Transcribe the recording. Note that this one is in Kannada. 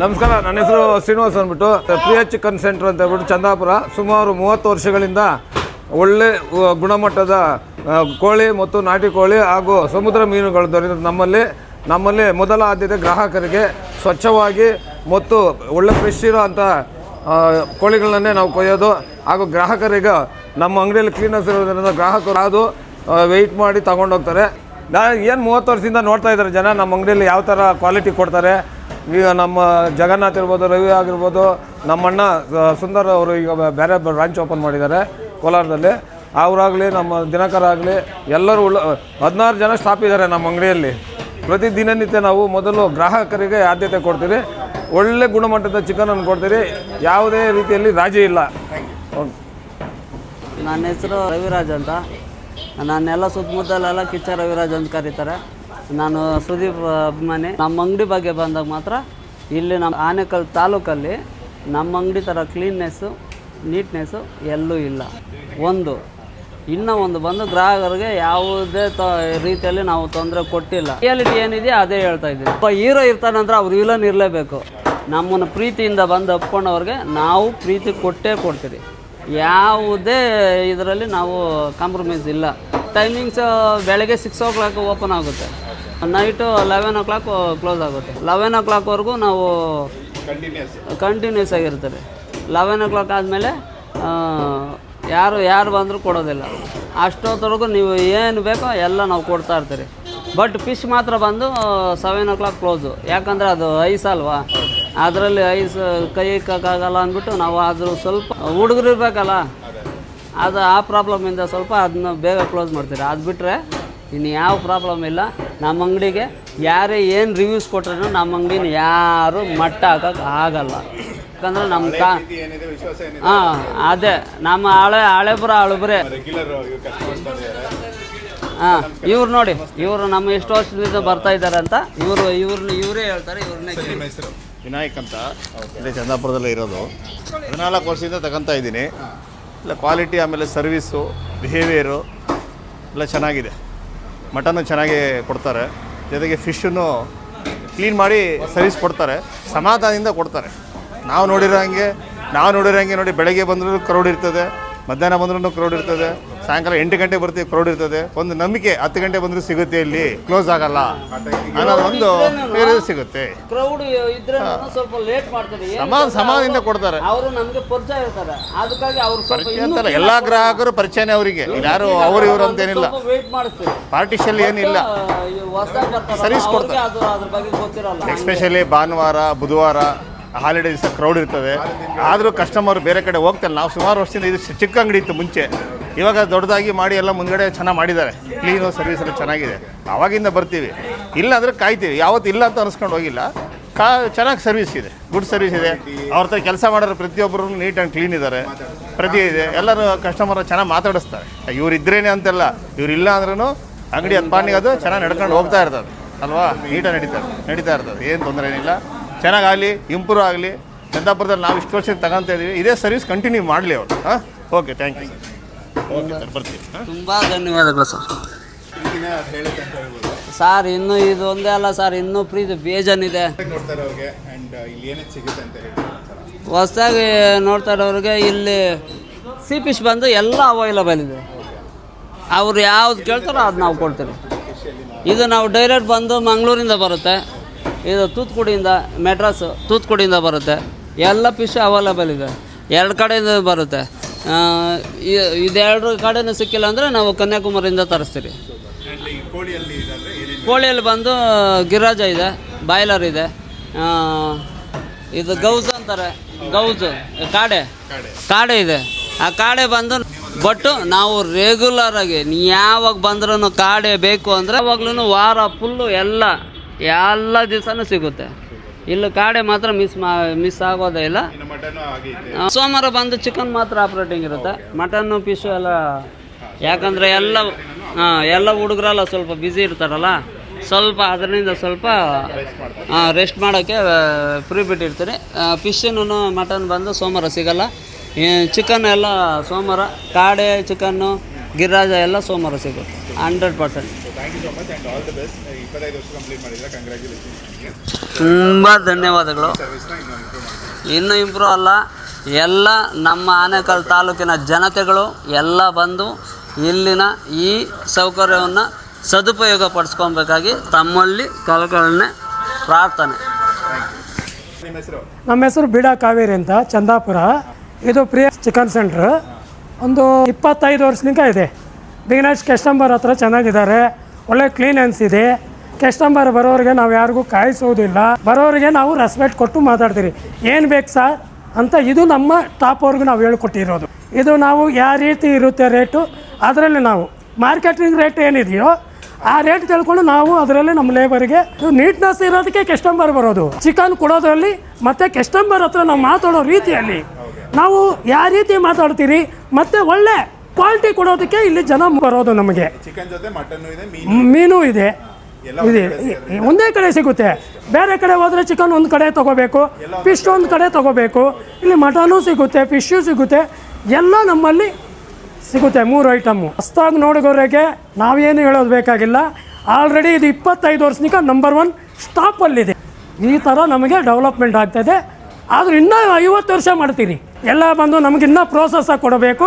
ನಮಸ್ಕಾರ, ನನ್ನ ಹೆಸರು ಶ್ರೀನಿವಾಸ್ ಅಂದ್ಬಿಟ್ಟು. ಪ್ರಿಯ ಚಿಕನ್ ಸೆಂಟರ್ ಅಂತ ಹೇಳ್ಬಿಟ್ಟು ಚಂದಾಪುರ. ಸುಮಾರು 30 ವರ್ಷಗಳಿಂದ ಒಳ್ಳೆ ಗುಣಮಟ್ಟದ ಕೋಳಿ ಮತ್ತು ನಾಟಿ ಕೋಳಿ ಹಾಗೂ ಸಮುದ್ರ ಮೀನುಗಳು ದೊರೆಯುತ್ತದೆ. ನಮ್ಮಲ್ಲಿ ಮೊದಲ ಆದ್ಯತೆ ಗ್ರಾಹಕರಿಗೆ ಸ್ವಚ್ಛವಾಗಿ ಮತ್ತು ಒಳ್ಳೆ ಫ್ರೆಶ್ ಇರೋ ಅಂಥ ಕೋಳಿಗಳನ್ನೇ ನಾವು ಕೊಯ್ಯೋದು. ಹಾಗೂ ಗ್ರಾಹಕರಿಗೆ ನಮ್ಮ ಅಂಗಡಿಯಲ್ಲಿ ಕ್ಲೀನೆಸ್ ಇರೋದ್ರಿಂದ ಗ್ರಾಹಕರು ಅದು ವೆಯ್ಟ್ ಮಾಡಿ ತಗೊಂಡೋಗ್ತಾರೆ. ಏನು 30 ವರ್ಷದಿಂದ ನೋಡ್ತಾ ಇದ್ದಾರೆ ಜನ ನಮ್ಮ ಅಂಗಡಿಯಲ್ಲಿ ಯಾವ ಥರ ಕ್ವಾಲಿಟಿ ಕೊಡ್ತಾರೆ. ಈಗ ನಮ್ಮ ಜಗನ್ನಾಥ್ ಇರ್ಬೋದು, ರವಿ ಆಗಿರ್ಬೋದು, ನಮ್ಮಣ್ಣ ಸುಂದರ್ ಅವರು ಈಗ ಬೇರೆ ಬ್ರಾಂಚ್ ಓಪನ್ ಮಾಡಿದ್ದಾರೆ ಕೋಲಾರದಲ್ಲಿ. ಅವರಾಗಲಿ ನಮ್ಮ ದಿನಕರ ಆಗಲಿ ಎಲ್ಲರೂ 16 ಜನ ಸ್ಟಾಫ್ ಇದ್ದಾರೆ ನಮ್ಮ ಅಂಗಡಿಯಲ್ಲಿ. ಪ್ರತಿದಿನನಿತ್ಯ ನಾವು ಮೊದಲು ಗ್ರಾಹಕರಿಗೆ ಆದ್ಯತೆ ಕೊಡ್ತೀವಿ. ಒಳ್ಳೆ ಗುಣಮಟ್ಟದ ಚಿಕನನ್ನು ಕೊಡ್ತೀವಿ. ಯಾವುದೇ ರೀತಿಯಲ್ಲಿ ರಾಜಿ ಇಲ್ಲ. ನನ್ನ ಹೆಸರು ರವಿರಾಜ್ ಅಂತ. ನಾನೆಲ್ಲ ಸುತ್ತಮುತ್ತಲೆಲ್ಲ ಕಿಚ್ಚ ರವಿರಾಜ್ ಅಂತ ಕರೀತಾರೆ. ನಾನು ಸುದೀಪ್ ಅಭಿಮಾನಿ. ನಮ್ಮ ಅಂಗಡಿ ಬಗ್ಗೆ ಬಂದಾಗ ಮಾತ್ರ ಇಲ್ಲಿ ನಮ್ಮ ಆನೇಕಲ್ ತಾಲೂಕಲ್ಲಿ ನಮ್ಮ ಅಂಗಡಿ ಥರ ಕ್ಲೀನ್ನೆಸ್ಸು ನೀಟ್ನೆಸ್ಸು ಎಲ್ಲೂ ಇಲ್ಲ. ಇನ್ನೂ ಒಂದು ಬಂದು ಗ್ರಾಹಕರಿಗೆ ಯಾವುದೇ ರೀತಿಯಲ್ಲಿ ನಾವು ತೊಂದರೆ ಕೊಟ್ಟಿಲ್ಲ. ರಿಯಾಲಿಟಿ ಏನಿದೆ ಅದೇ ಹೇಳ್ತಾ ಇದ್ದೀವಿ. ಒಬ್ಬ ಹೀರೋ ಇರ್ತಾನಂದ್ರೆ ಅವ್ರು ವಿಲನ್ ಇರಲೇಬೇಕು. ನಮ್ಮನ್ನು ಪ್ರೀತಿಯಿಂದ ಬಂದು ಒಪ್ಕೊಂಡವ್ರಿಗೆ ನಾವು ಪ್ರೀತಿ ಕೊಡ್ತೀವಿ. ಯಾವುದೇ ಇದರಲ್ಲಿ ನಾವು ಕಾಂಪ್ರಮೈಸ್ ಇಲ್ಲ. ಟೈಮಿಂಗ್ಸ್ ಬೆಳಗ್ಗೆ 6 o'clock ಓಪನ್ ಆಗುತ್ತೆ, ನೈಟು 11 o'clock ಕ್ಲೋಸ್ ಆಗುತ್ತೆ. 11 o'clockವರೆಗೂ ನಾವು ಕಂಟಿನ್ಯೂಸ್ ಆಗಿರ್ತಾರೆ. 11 o'clock ಆದಮೇಲೆ ಯಾರು ಬಂದರೂ ಕೊಡೋದಿಲ್ಲ. ಅಷ್ಟೊತ್ತವರೆಗೂ ನೀವು ಏನು ಬೇಕೋ ಎಲ್ಲ ನಾವು ಕೊಡ್ತಾ ಇರ್ತೀರಿ. ಬಟ್ ಫಿಶ್ ಮಾತ್ರ ಬಂದು 7 o'clock ಕ್ಲೋಸು. ಯಾಕಂದರೆ ಅದು ಐಸ್ ಅಲ್ವಾ, ಅದರಲ್ಲಿ ಐಸ್ ಕೈ ಇಕ್ಕೋಕ್ಕಾಗಲ್ಲ ಅಂದ್ಬಿಟ್ಟು ನಾವು ಆದರೂ ಸ್ವಲ್ಪ ಹುಡುಗರು ಇರಬೇಕಲ್ಲ, ಅದು ಆ ಪ್ರಾಬ್ಲಮಿಂದ ಸ್ವಲ್ಪ ಅದನ್ನ ಬೇಗ ಕ್ಲೋಸ್ ಮಾಡ್ತೀರಿ. ಅದು ಬಿಟ್ಟರೆ ಇನ್ನು ಯಾವ ಪ್ರಾಬ್ಲಮ್ ಇಲ್ಲ. ನಮ್ಮ ಅಂಗಡಿಗೆ ಯಾರೇ ಏನು ರಿವ್ಯೂಸ್ ಕೊಟ್ರೂ ನಮ್ಮ ಅಂಗಡಿನ ಯಾರು ಮಟ್ಟ ಹಾಕೋಕ್ಕೆ ಆಗಲ್ಲ. ಯಾಕಂದರೆ ನಮ್ಮ ಅದೇ ನಮ್ಮ ಹಳೆಬ್ರ ಹಾಂ, ಇವ್ರು ನೋಡಿ, ಇವರು ನಮ್ಮ ಎಷ್ಟು ವರ್ಷದಿಂದ ಬರ್ತಾ ಇದ್ದಾರೆ ಅಂತ ಇವರೇ ಹೇಳ್ತಾರೆ. ವಿನಾಯಕ್ ಅಂತ ಇಲ್ಲೇ ಚಂದಾಪುರದಲ್ಲೇ ಇರೋದು. 14 ವರ್ಷದಿಂದ ತಗೊತಾ ಇದ್ದೀನಿ. ಇಲ್ಲ ಕ್ವಾಲಿಟಿ, ಆಮೇಲೆ ಸರ್ವಿಸು, ಬಿಹೇವಿಯರು ಎಲ್ಲ ಚೆನ್ನಾಗಿದೆ. ಮಟನ್ನು ಚೆನ್ನಾಗಿ ಕೊಡ್ತಾರೆ, ಜೊತೆಗೆ ಫಿಶನ್ನು ಕ್ಲೀನ್ ಮಾಡಿ ಸರ್ವಿಸ್ ಕೊಡ್ತಾರೆ, ಸಮಾಧಾನದಿಂದ ಕೊಡ್ತಾರೆ. ನಾವು ನೋಡಿರೋ ಹಂಗೆ ನೋಡಿ, ಬೆಳಗ್ಗೆ ಬಂದರೂ ಕ್ರೌಡ್ ಇರ್ತದೆ, ಮಧ್ಯಾಹ್ನ ಬಂದ್ರೂ ಕ್ರೌಡ್ ಇರ್ತದೆ, ಸಾಯಂಕಾಲ 8 ಗಂಟೆಗೆ ಬರ್ತೀವಿ ಕ್ರೌಡ್ ಇರ್ತದೆ. ಒಂದು ನಂಬಿಕೆ 10 ಗಂಟೆ ಬಂದರೂ ಸಿಗುತ್ತೆ, ಇಲ್ಲಿ ಕ್ಲೋಸ್ ಆಗಲ್ಲ ಅನ್ನೋದೊಂದು ಬೇರೆ ಸಿಗುತ್ತೆ. ಕ್ರೌಡ್ ಇದ್ರೆ ಸ್ವಲ್ಪ ಲೇಟ್ ಮಾಡ್ತಾರೆ, ಸಮಾಧಾನದಿಂದ ಕೊಡ್ತಾರೆ. ಅವರು ನಮಗೆ ಪರಿಚಯ ಇರ್ತಾರೆ, ಅದಕ್ಕಾಗಿ ಅವರು ಪರಿಚಯ ಅಂತಲ್ಲ, ಎಲ್ಲ ಗ್ರಾಹಕರು ಪರಿಚಯನೇ ಅವರಿಗೆ. ಯಾರು ಅವರು ಇವರು ಅಂತೇನಿಲ್ಲ, ಪಾರ್ಟಿಷನ್ ಏನಿಲ್ಲ, ಸರ್ವಿಸ್ ಕೊಡ್ತಾರೆ. ಅದ್ರ ಬಗ್ಗೆ ಗೊತ್ತಿರಲ್ಲ. ಎಸ್ಪೆಷಲಿ ಭಾನುವಾರ, ಬುಧವಾರ, ಹಾಲಿಡೇಸ್ ಕ್ರೌಡ್ ಇರ್ತದೆ. ಆದರೂ ಕಸ್ಟಮರ್ ಬೇರೆ ಕಡೆ ಹೋಗ್ತಾರೆ. ನಾವು ಸುಮಾರು ವರ್ಷದಿಂದ ಇದು ಚಿಕ್ಕ ಅಂಗಡಿ ಇತ್ತು ಮುಂಚೆ, ಇವಾಗ ದೊಡ್ಡದಾಗಿ ಮಾಡಿ ಎಲ್ಲ ಮುಂದ್ಗಡೆ ಚೆನ್ನಾಗಿ ಮಾಡಿದ್ದಾರೆ. ಕ್ಲೀನು ಸರ್ವಿಸ್ ಎಲ್ಲ ಚೆನ್ನಾಗಿದೆ. ಆವಾಗಿಂದ ಬರ್ತೀವಿ, ಇಲ್ಲ ಅಂದರೆ ಕಾಯ್ತೀವಿ. ಯಾವತ್ತು ಇಲ್ಲ ಅಂತ ಅನಿಸ್ಕೊಂಡು ಹೋಗಿಲ್ಲ. ಚೆನ್ನಾಗಿ ಸರ್ವಿಸ್ ಇದೆ, ಗುಡ್ ಸರ್ವಿಸ್ ಇದೆ. ಅವ್ರ ಹತ್ರ ಕೆಲಸ ಮಾಡೋರು ಪ್ರತಿಯೊಬ್ಬರು ನೀಟ್ ಆ್ಯಂಡ್ ಕ್ಲೀನ್ ಇದ್ದಾರೆ. ಇದೆ ಎಲ್ಲರೂ ಕಸ್ಟಮರ್ ಚೆನ್ನಾಗಿ ಮಾತಾಡಿಸ್ತಾರೆ. ಇವ್ರು ಇದ್ರೇನೆ ಅಂತೆಲ್ಲ, ಇವ್ರು ಇಲ್ಲ ಅಂದ್ರೂ ಅಂಗಡಿ ಪಾನಿಗೆ ಅದು ಚೆನ್ನಾಗಿ ನಡ್ಕೊಂಡು ಹೋಗ್ತಾ ಇರ್ತದೆ ಅಲ್ವಾ. ನೀಟಾಗಿ ನಡೀತಾ ಇರ್ತದೆ, ಏನು ತೊಂದರೆ ಏನಿಲ್ಲ. ಚೆನ್ನಾಗಾಗಲಿ, ಇಂಪ್ರೂವ್ ಆಗಲಿ. ಚಂದಾಪುರದಲ್ಲಿ ನಾವು ಇಷ್ಟು ವರ್ಷ ತಗೊತಾ ಇದ್ದೀವಿ, ಇದೇ ಸರ್ವಿಸ್ ಕಂಟಿನ್ಯೂ ಮಾಡಲಿ ಅವರು. Okay, thank you sir. Okay sir, ಬರ್ತೀವಿ. ತುಂಬ ಧನ್ಯವಾದಗಳು ಸರ್. ಇನ್ನೂ ಇದು ಒಂದೇ ಅಲ್ಲ ಸರ್, ಇನ್ನೂ ಪ್ರೀತಿ ಬೇಜಾನಿದೆ. ಹೊಸದಾಗಿ ನೋಡ್ತಾ ಇರೋರಿಗೆ ಇಲ್ಲಿ ಸಿ ಫಿಶ್ ಬಂದು ಎಲ್ಲ ಅವೈಲಬಲ್ ಇದೆ. ಅವ್ರು ಯಾವ್ದು ಕೇಳ್ತಾರೋ ಅದು ನಾವು ಕೊಡ್ತೀವಿ. ಇದು ನಾವು ಡೈರೆಕ್ಟ್ ಬಂದು ಮಂಗಳೂರಿಂದ ಬರುತ್ತೆ. ಇದು ತೂತ್ಕುಡಿಯಿಂದ, ಮೆಡ್ರಾಸು ತೂತ್ಕುಡಿಯಿಂದ ಬರುತ್ತೆ. ಎಲ್ಲ ಫಿಶ್ ಅವೈಲಬಲ್ ಇದೆ, 2 ಕಡೆಯಿಂದ ಬರುತ್ತೆ. ಇದೆರಡು ಕಡೆನೂ ಸಿಕ್ಕಿಲ್ಲ ಅಂದರೆ ನಾವು ಕನ್ಯಾಕುಮಾರಿಯಿಂದ ತರಿಸ್ತೀವಿ. ಕೋಳಿಯಲ್ಲಿ ಬಂದು ಗಿರಿರಾಜ ಇದೆ, ಬಾಯ್ಲರ್ ಇದೆ, ಇದು ಗೌಜ್ ಅಂತಾರೆ, ಗೌಜು ಕಾಡೆ ಇದೆ. ಆ ಕಾಡೆ ಬಂದು ಬಟ್ಟು ನಾವು ರೆಗ್ಯುಲರಾಗಿ ಯಾವಾಗ ಬಂದ್ರೂ ಕಾಡೆ ಬೇಕು ಅಂದರೆ ಯಾವಾಗ್ಲೂ ವಾರ ಫುಲ್ಲು ಎಲ್ಲ ದಿವಸನೂ ಸಿಗುತ್ತೆ. ಇಲ್ಲಿ ಕಾಡೆ ಮಾತ್ರ ಮಿಸ್ ಆಗೋದೇ ಇಲ್ಲ. ಸೋಮವಾರ ಬಂದು ಚಿಕನ್ ಮಾತ್ರ ಆಪ್ರೇಟಿಂಗ್ ಇರುತ್ತೆ. ಮಟನ್ನು ಫಿಶು ಎಲ್ಲ, ಯಾಕಂದರೆ ಎಲ್ಲ ಹುಡುಗರೆಲ್ಲ ಸ್ವಲ್ಪ ಬ್ಯುಸಿ ಇರ್ತಾರಲ್ಲ, ಸ್ವಲ್ಪ ಅದರಿಂದ ಸ್ವಲ್ಪ ರೆಸ್ಟ್ ಮಾಡೋಕ್ಕೆ ಫ್ರೀ ಬಿಟ್ಟಿರ್ತೀರಿ. ಫಿಶ್ಶನ್ನು ಮಟನ್ ಬಂದು ಸೋಮವಾರ ಸಿಗೋಲ್ಲ. ಚಿಕನ್ ಎಲ್ಲ ಸೋಮವಾರ, ಕಾಡೆ ಚಿಕನ್ನು ಗಿರಿರಾಜ ಎಲ್ಲ ಸೋಮವಾರ ಸಿಗುತ್ತೆ 100%. Thank you so much and all the best. 25 ವರ್ಷ ಕಂಪ್ಲೀಟ್ ಮಾಡಿದ್ರೆ ಕಂಗ್ರ್ಯಾಚುಲೇಷನ್. ತುಂಬ ಧನ್ಯವಾದಗಳು. ಸರ್ವಿಸ್ನ ಇನ್ನೂ ಇಂಪ್ರೂವ್ ಮಾಡಿ. ಇನ್ನೂ ಇಂಪ್ರೂವ್ ಅಲ್ಲ, ಎಲ್ಲ ನಮ್ಮ ಆನೇಕಲ್ ತಾಲೂಕಿನ ಜನತೆಗಳು ಎಲ್ಲ ಬಂದು ಇಲ್ಲಿನ ಈ ಸೌಕರ್ಯವನ್ನು ಸದುಪಯೋಗ ಪಡಿಸ್ಕೊಬೇಕಾಗಿ ತಮ್ಮಲ್ಲಿ ಕಳಕಳನೆ ಪ್ರಾರ್ಥನೆ. ನಿಮ್ಮ ಹೆಸರು? ನಮ್ಮ ಹೆಸರು ಬೀಡಾ ಕಾವೇರಿ ಅಂತ, ಚಂದಾಪುರ. ಇದು ಪ್ರಿಯ ಚಿಕನ್ ಸೆಂಟ್ರ್. ಒಂದು 25 ವರ್ಷದಿಂದ ಇದೆ. ಬಿಗಿನರ್ಸ್ ಕಸ್ಟಮರ್ ಹತ್ರ ಚೆನ್ನಾಗಿದ್ದಾರೆ, ಒಳ್ಳೆ ಕ್ಲೀನೆನ್ಸ್ ಇದೆ. ಕಸ್ಟಮರ್ ಬರೋರಿಗೆ ನಾವು ಯಾರಿಗೂ ಕಾಯಿಸೋದಿಲ್ಲ, ಬರೋರಿಗೆ ನಾವು ರೆಸ್ಪೆಕ್ಟ್ ಕೊಟ್ಟು ಮಾತಾಡ್ತೀರಿ. ಏನು ಬೇಕು ಸರ್ ಅಂತ ಇದು ನಮ್ಮ ಟಾಪ್ವರೆಗೂ ನಾವು ಹೇಳ್ಕೊಟ್ಟಿರೋದು. ಇದು ನಾವು ಯಾವ ರೀತಿ ಇರುತ್ತೆ ರೇಟು, ಅದರಲ್ಲಿ ನಾವು ಮಾರ್ಕೆಟಿಂಗ್ ರೇಟ್ ಏನಿದೆಯೋ ಆ ರೇಟ್ ತಿಳ್ಕೊಂಡು ನಾವು ಅದರಲ್ಲಿ ನಮ್ಮ ಲೇಬರ್ಗೆ ನೀಟ್ನೆಸ್ ಇರೋದಕ್ಕೆ ಕಸ್ಟಮರ್ ಬರೋದು. ಚಿಕನ್ ಕೊಡೋದ್ರಲ್ಲಿ ಮತ್ತು ಕಸ್ಟಮರ್ ಹತ್ರ ನಾವು ಮಾತಾಡೋ ರೀತಿಯಲ್ಲಿ ನಾವು ಯಾವ ರೀತಿ ಮಾತಾಡ್ತೀರಿ ಮತ್ತು ಒಳ್ಳೆ ಕ್ವಾಲಿಟಿ ಕೊಡೋದಕ್ಕೆ ಇಲ್ಲಿ ಜನ ಬರೋದು. ನಮಗೆ ಚಿಕನ್ ಜೊತೆ ಮಟನ್ ಇದೆ, ಮೀನು ಇದೆ, ಒಂದೇ ಕಡೆ ಸಿಗುತ್ತೆ. ಬೇರೆ ಕಡೆ ಹೋದರೆ ಚಿಕನ್ ಒಂದು ಕಡೆ ತೊಗೋಬೇಕು, ಫಿಶ್ ಒಂದು ಕಡೆ ತೊಗೋಬೇಕು. ಇಲ್ಲಿ ಮಟನು ಸಿಗುತ್ತೆ, ಫಿಶ್ಶು ಸಿಗುತ್ತೆ, ಎಲ್ಲ ನಮ್ಮಲ್ಲಿ ಸಿಗುತ್ತೆ. 3 ಐಟಮ್ಮು. ಹೊಸ್ದಾಗಿ ನೋಡಿಗೋರಿಗೆ ನಾವೇನು ಹೇಳೋದು ಬೇಕಾಗಿಲ್ಲ. ಆಲ್ರೆಡಿ ಇದು 25 ವರ್ಷದಿಂದ ನಂಬರ್ 1 ಸ್ಟಾಪಲ್ಲಿದೆ. ಈ ಥರ ನಮಗೆ ಡೆವಲಪ್ಮೆಂಟ್ ಆಗ್ತಾಯಿದೆ. ಆದರೂ ಇನ್ನೂ 50 ವರ್ಷ ಮಾಡ್ತೀರಿ. ಎಲ್ಲ ಬಂದು ನಮಗಿನ್ನೂ ಪ್ರೋಸೆಸ್ಸಾಗಿ ಕೊಡಬೇಕು.